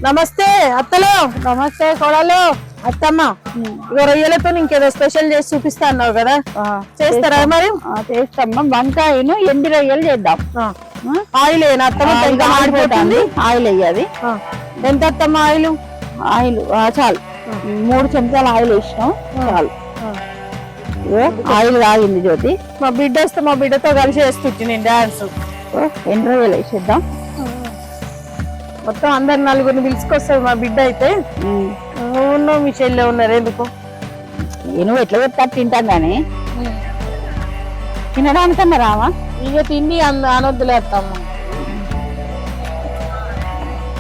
నమస్తే అత్తలు. నమస్తే కోడలు. అత్తమ్మ ఇక రొయ్యలతో ఇంకేదో స్పెషల్ చేసి చూపిస్తా అన్నావు కదా, చేస్తారా? మరి చేస్తామ్మా. వంకాయను ఎండి రొయ్యలు చేద్దాం. ఆయిల్ ఏనా అత్తమ్మ? ఆడిపోతుంది. ఆయిల్ వేయాలి. ఎంత అత్తమ్మ ఆయిల్? ఆయిల్ చాలు, 3 చెంచాలు ఆయిల్ వేసినాం చాలు. ఆయిల్ తాగింది జ్యోతి. మా బిడ్డ వస్తే మా బిడ్డతో కలిసి వేస్తుంటే నేను డాన్స్. ఎండి రొయ్యలు వేసేద్దాం. మొత్తం అందరు 4 పిలుచుకొస్తుంది మా బిడ్డ అయితే. ఉన్నావు మీ చెల్లె ఉన్నారు ఎందుకు? నువ్వు ఎట్లా చెప్తా తింటాం కానీ తినడానికన్నా రావా? ఇక తిండి అనొద్దులే అత్తమ్మ.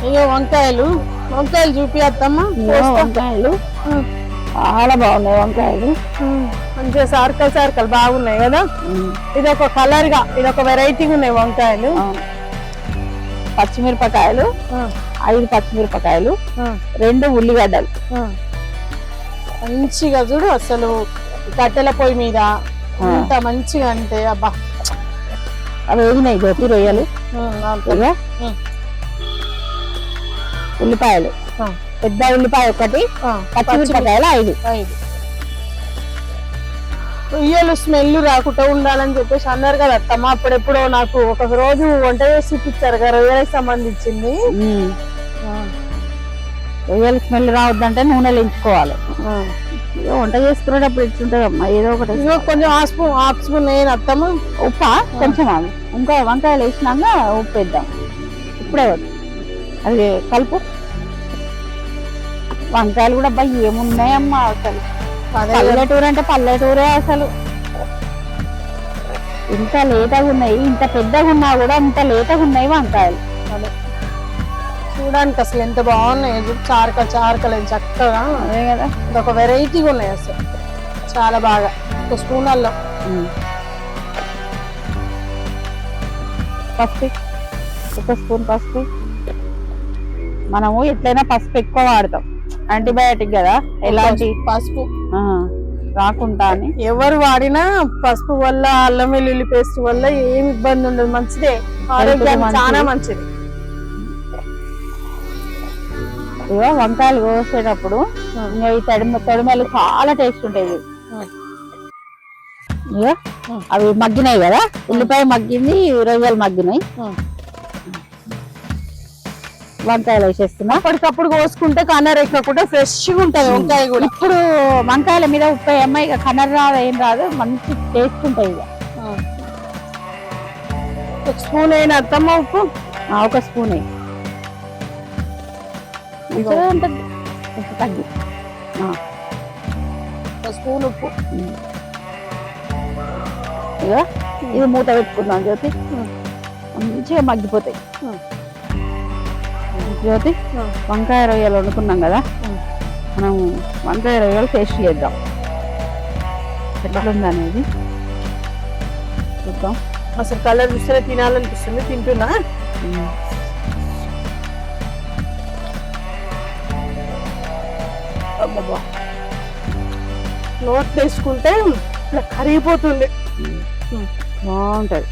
ఇక వంకాయలు చూపి అత్తమ్మ. వంకాయలు చాలా బాగున్నాయి. వంకాయలు మంచిగా సార్కలు బాగున్నాయి కదా. ఇది ఒక కలర్ గా, ఇది ఒక వెరైటీగా ఉన్నాయి వంకాయలు. పచ్చిమిరపకాయలు 5 పచ్చిమిరపకాయలు, 2 ఉల్లిగడ్డలు. మంచిగా చూడు అసలు కట్టెల పొయ్యి మీద ఇంత మంచిగా అంటే అబ్బా. అవి వేగినాయి జ్యోతి రొయ్యలు. ఉల్లిపాయలు, పెద్ద ఉల్లిపాయ 1, పచ్చిమిరపకాయలు 5. రొయ్యలు స్మెల్ రాకుండా ఉండాలని చెప్పేసి అన్నారు కదా అత్తమ్మ. అప్పుడెప్పుడో నాకు ఒక రోజు వంట చేసి చూపించారు కదా రొయ్యలకు సంబంధించింది. రొయ్యలు స్మెల్ రావద్దంటే నూనెలు ఎంచుకోవాలి. వంట చేసుకునేటప్పుడు ఇట్లుంటదమ్మా ఏదో ఒకటి. కొంచెం హాఫ్ స్పూన్ నేను అత్తమ్మ. ఉప్పా కొంచెం ఇంకా వంకాయలు వేసినాక ఉప్పు వేద్దాం. ఇప్పుడే అది కలుపు. వంకాయలు కూడా అబ్బా ఏమున్నాయమ్మా అసలు. పల్లెటూరు అంటే పల్లెటూరే అసలు. ఇంత లేతగా ఉన్నాయి, ఇంత పెద్దగా ఉన్నా కూడా ఇంత లేతగా ఉన్నాయి వంకాయలు. చూడడానికి అసలు ఎంత బాగున్నాయి. చారకలు చక్కగా. అదే కదా, ఒక వెరైటీగా ఉన్నాయి అసలు చాలా బాగా. 1 స్పూన్ అల్లం, పసుపు 1 స్పూన్ పసుపు. మనము ఎట్లయినా పసుపు ఎక్కువ వాడతాం, యాంటీబయాటిక్ కదా. ఎలాంటి పసుపు రాకుండా అని ఎవరు వాడినా పసుపు వల్ల, అల్లం వెల్లుల్లి పేస్ట్ వల్ల ఏమి ఇబ్బంది ఉండదు. మంచిదే, ఆరోగ్యానికి చాలా మంచిది. ఇవో వంకాయలు కోసేటప్పుడు ఈ తొడిమెలు చాలా టేస్ట్ ఉంటాయి. అవి మగ్గినాయి కదా, ఉల్లిపాయ మగ్గింది, రొయ్యలు మగ్గినాయి. వంకాయలు వేసేస్తున్నా. అప్పటికప్పుడు కోసుకుంటే కన్నర్ ఎక్కకుండా ఫ్రెష్ గా ఉంటది వంకాయ కూడా. ఇప్పుడు వంకాయల మీద ఉప్పు వేయమ్మా, ఇక కన్నర్ రాదు ఏం రాదు, మంచి టేస్ట్ ఉంటాయి. ఇక 1 స్పూన్ అయినా అత్తమ్మ ఉప్పు. 1 స్పూన్ ఉంటుంది, ఉప్పు తగ్గి 1 స్పూన్ ఉప్పు. ఇక ఇది మూత పెట్టుకుందాం జ్యోతి, మంచిగా మగ్గిపోతాయి. జ్యోతి వంకాయ రొయ్యలు వండుకున్నాం కదా, మనం వంకాయ రొయ్యలు టేస్ట్ చేద్దాం ఎట్లుంది అనేది చూద్దాం. అసలు కలర్ చూస్తే తినాలనిపిస్తుంది, తింటున్నా. నోట్ వేసుకుంటే ఇట్లా కరిగిపోతుంది. బాగుంటది.